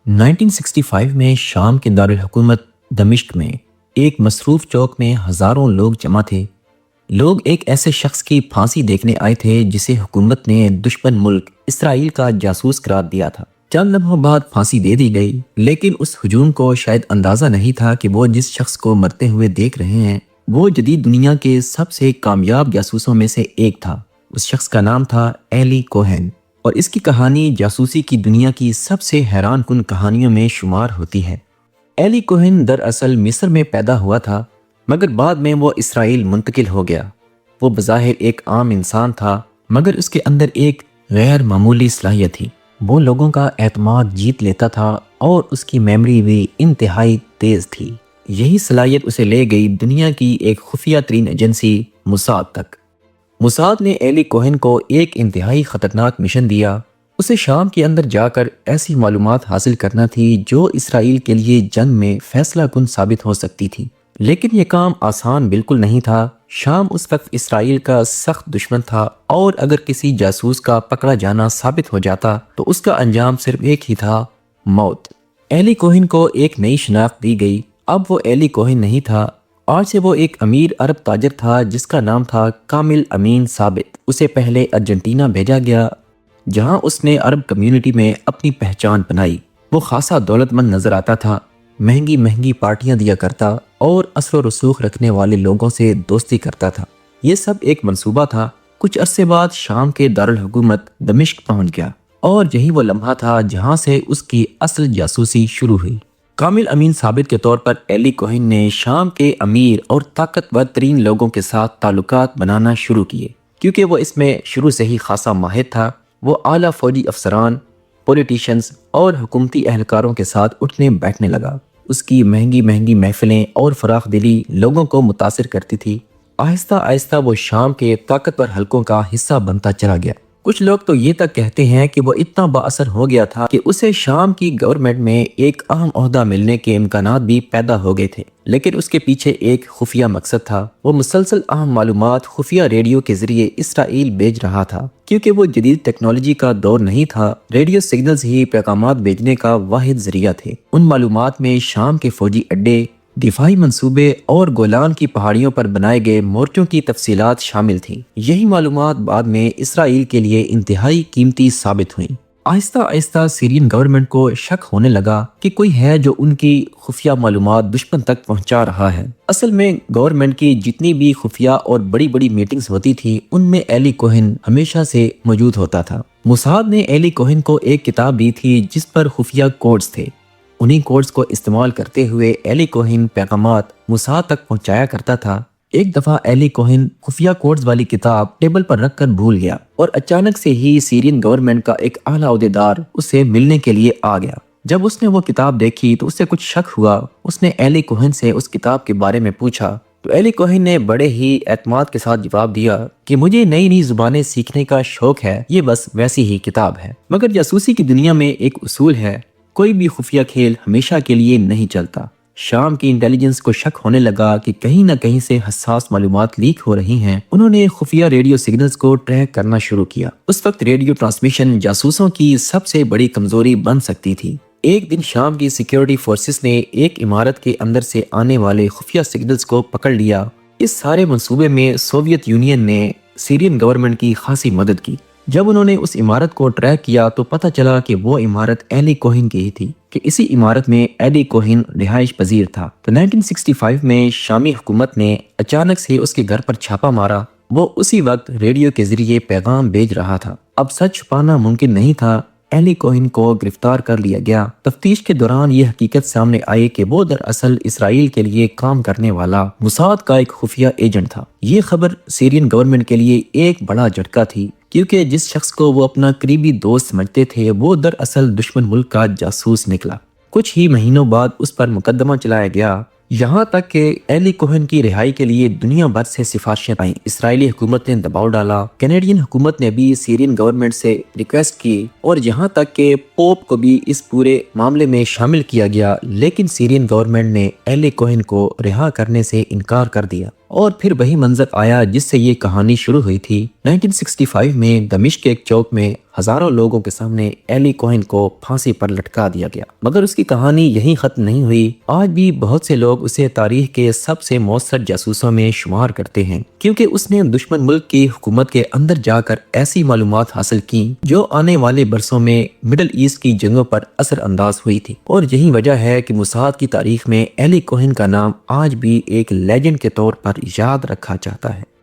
1965 میں شام کے دارالحکومت دمشق میں ایک مصروف چوک میں ہزاروں لوگ جمع تھے۔ لوگ ایک ایسے شخص کی پھانسی دیکھنے آئے تھے جسے حکومت نے دشمن ملک اسرائیل کا جاسوس قرار دیا تھا۔ چند لمحوں بعد پھانسی دے دی گئی، لیکن اس ہجوم کو شاید اندازہ نہیں تھا کہ وہ جس شخص کو مرتے ہوئے دیکھ رہے ہیں وہ جدید دنیا کے سب سے کامیاب جاسوسوں میں سے ایک تھا۔ اس شخص کا نام تھا ایلی کوہن، اور اس کی کہانی جاسوسی کی دنیا کی سب سے حیران کن کہانیوں میں شمار ہوتی ہے۔ ایلی کوہن دراصل مصر میں پیدا ہوا تھا، مگر بعد میں وہ اسرائیل منتقل ہو گیا۔ وہ بظاہر ایک عام انسان تھا، مگر اس کے اندر ایک غیر معمولی صلاحیت تھی۔ وہ لوگوں کا اعتماد جیت لیتا تھا اور اس کی میموری بھی انتہائی تیز تھی۔ یہی صلاحیت اسے لے گئی دنیا کی ایک خفیہ ترین ایجنسی موساد تک۔ موساد نے ایلی کوہن کو ایک انتہائی خطرناک مشن دیا۔ اسے شام کے اندر جا کر ایسی معلومات حاصل کرنا تھی جو اسرائیل کے لیے جنگ میں فیصلہ کن ثابت ہو سکتی تھی۔ لیکن یہ کام آسان بالکل نہیں تھا۔ شام اس وقت اسرائیل کا سخت دشمن تھا، اور اگر کسی جاسوس کا پکڑا جانا ثابت ہو جاتا تو اس کا انجام صرف ایک ہی تھا، موت۔ ایلی کوہن کو ایک نئی شناخت دی گئی۔ اب وہ ایلی کوہن نہیں تھا، آج سے وہ ایک امیر عرب تاجر تھا جس کا نام تھا کامل امین ثابت۔ اسے پہلے ارجنٹینا بھیجا گیا، جہاں اس نے عرب کمیونٹی میں اپنی پہچان بنائی۔ وہ خاصا دولت مند نظر آتا تھا، مہنگی مہنگی پارٹیاں دیا کرتا اور اثر و رسوخ رکھنے والے لوگوں سے دوستی کرتا تھا۔ یہ سب ایک منصوبہ تھا۔ کچھ عرصے بعد شام کے دارالحکومت دمشق پہنچ گیا، اور یہی وہ لمحہ تھا جہاں سے اس کی اصل جاسوسی شروع ہوئی۔ کامل امین ثابت کے طور پر ایلی کوہن نے شام کے امیر اور طاقتور ترین لوگوں کے ساتھ تعلقات بنانا شروع کیے۔ کیونکہ وہ اس میں شروع سے ہی خاصا ماہر تھا، وہ اعلیٰ فوجی افسران، پولیٹیشنز اور حکومتی اہلکاروں کے ساتھ اٹھنے بیٹھنے لگا۔ اس کی مہنگی مہنگی محفلیں اور فراخ دلی لوگوں کو متاثر کرتی تھی۔ آہستہ آہستہ وہ شام کے طاقتور حلقوں کا حصہ بنتا چلا گیا۔ کچھ لوگ تو یہ تک کہتے ہیں کہ وہ اتنا با اثر ہو گیا تھا کہ اسے شام کی گورنمنٹ میں ایک اہم عہدہ ملنے کے امکانات بھی پیدا ہو گئے تھے، لیکن اس کے پیچھے ایک خفیہ مقصد تھا۔ وہ مسلسل اہم معلومات خفیہ ریڈیو کے ذریعے اسرائیل بھیج رہا تھا۔ کیونکہ وہ جدید ٹیکنالوجی کا دور نہیں تھا، ریڈیو سگنلز ہی پیغامات بھیجنے کا واحد ذریعہ تھے۔ ان معلومات میں شام کے فوجی اڈے، دفاعی منصوبے اور گولان کی پہاڑیوں پر بنائے گئے مورچوں کی تفصیلات شامل تھیں۔ یہی معلومات بعد میں اسرائیل کے لیے انتہائی قیمتی ثابت ہوئیں۔ آہستہ آہستہ سیرین گورنمنٹ کو شک ہونے لگا کہ کوئی ہے جو ان کی خفیہ معلومات دشمن تک پہنچا رہا ہے۔ اصل میں گورنمنٹ کی جتنی بھی خفیہ اور بڑی بڑی میٹنگز ہوتی تھی، ان میں ایلی کوہن ہمیشہ سے موجود ہوتا تھا۔ موساد نے ایلی کوہن کو ایک کتاب دی تھی جس پر خفیہ کوڈز تھے۔ انہی کوڈز کو استعمال کرتے ہوئے ایلی کوہن پیغامات موساد تک پہنچایا کرتا تھا۔ ایک دفعہ ایلی کوہن خفیہ کوڈز والی کتاب ٹیبل پر رکھ کر بھول گیا، اور اچانک سے ہی سیرین گورنمنٹ کا ایک اعلیٰ عہدیدار اسے ملنے کے لیے آ گیا۔ جب اس نے وہ کتاب دیکھی تو اسے کچھ شک ہوا۔ اس نے ایلی کوہن سے اس کتاب کے بارے میں پوچھا تو ایلی کوہن نے بڑے ہی اعتماد کے ساتھ جواب دیا کہ مجھے نئی نئی زبانیں سیکھنے کا شوق ہے، یہ بس ویسی ہی کتاب ہے۔ مگر جاسوسی کی دنیا میں ایک اصول ہے، کوئی بھی خفیہ کھیل ہمیشہ کے لیے نہیں چلتا۔ شام کی انٹیلیجنس کو شک ہونے لگا کہ کہیں نہ کہیں سے حساس معلومات لیک ہو رہی ہیں۔ انہوں نے خفیہ ریڈیو سگنلز کو ٹریک کرنا شروع کیا۔ اس وقت ریڈیو ٹرانسمیشن جاسوسوں کی سب سے بڑی کمزوری بن سکتی تھی۔ ایک دن شام کی سیکیورٹی فورسز نے ایک عمارت کے اندر سے آنے والے خفیہ سگنلز کو پکڑ لیا۔ اس سارے منصوبے میں سوویت یونین نے سیرین گورنمنٹ کی خاصی مدد کی۔ جب انہوں نے اس عمارت کو ٹریک کیا تو پتہ چلا کہ وہ عمارت ایلی کوہن کی ہی تھی، کہ اسی عمارت میں ایلی کوہن رہائش پذیر تھا۔ تو 1965 میں شامی حکومت نے اچانک سے اس کے گھر پر چھاپا مارا۔ وہ اسی وقت ریڈیو کے ذریعے پیغام بھیج رہا تھا۔ اب سچ چھپانا ممکن نہیں تھا۔ ایلی کوہن کو گرفتار کر لیا گیا۔ تفتیش کے دوران یہ حقیقت سامنے آئی کہ وہ دراصل اسرائیل کے لیے کام کرنے والا موساد کا ایک خفیہ ایجنٹ تھا۔ یہ خبر سیرین گورنمنٹ کے لیے ایک بڑا جھٹکا تھی، کیونکہ جس شخص کو وہ اپنا قریبی دوست سمجھتے تھے وہ دراصل دشمن ملک کا جاسوس نکلا۔ کچھ ہی مہینوں بعد اس پر مقدمہ چلایا گیا، یہاں تک کہ ایلی کوہن کی رہائی کے لیے دنیا بھر سے سفارشیں آئیں۔ اسرائیلی حکومت نے دباؤ ڈالا، کینیڈین حکومت نے بھی سیرین گورنمنٹ سے ریکویسٹ کی، اور یہاں تک کہ پوپ کو بھی اس پورے معاملے میں شامل کیا گیا، لیکن سیرین گورنمنٹ نے ایلی کوہن کو رہا کرنے سے انکار کر دیا۔ اور پھر وہی منظر آیا جس سے یہ کہانی شروع ہوئی تھی۔ 1965 میں دمشق کے ایک چوک میں ہزاروں لوگوں کے سامنے ایلی کوہن کو پھانسی پر لٹکا دیا گیا، مگر اس کی کہانی یہیں ختم نہیں ہوئی۔ آج بھی بہت سے لوگ اسے تاریخ کے سب سے مؤثر جاسوسوں میں شمار کرتے ہیں، کیونکہ اس نے دشمن ملک کی حکومت کے اندر جا کر ایسی معلومات حاصل کی جو آنے والے برسوں میں مڈل ایسٹ کی جنگوں پر اثر انداز ہوئی تھی۔ اور یہی وجہ ہے کہ موساد کی تاریخ میں ایلی کوہن کا نام آج بھی ایک لیجنڈ کے طور پر یاد رکھا جاتا ہے۔